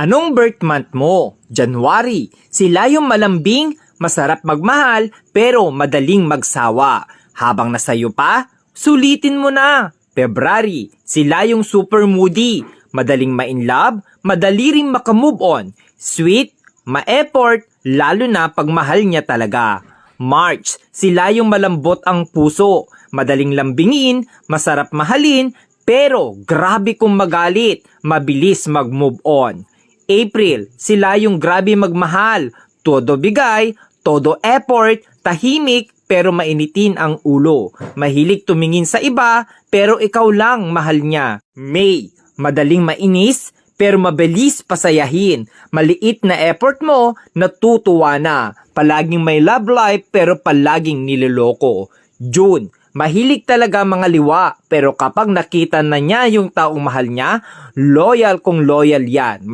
Anong birth month mo? January. Sila yung malambing, masarap magmahal, pero madaling magsawa. Habang nasayo pa, sulitin mo na. February. Sila yung super moody, madaling ma-inlove, madali ring makamove on. Sweet, ma-effort, lalo na pag mahal niya talaga. March. Sila yung malambot ang puso, madaling lambingin, masarap mahalin, pero grabe kung magalit, mabilis mag-move on. April, sila yung grabe magmahal, todo bigay, todo effort, tahimik pero mainitin ang ulo. Mahilig tumingin sa iba pero ikaw lang mahal niya. May, madaling mainis pero mabilis pasayahin. Maliit na effort mo, natutuwa na. Palaging may love life pero palaging niloloko. June, mahilig talaga mga liwa, pero kapag nakita na niya yung taong mahal niya, loyal kung loyal yan.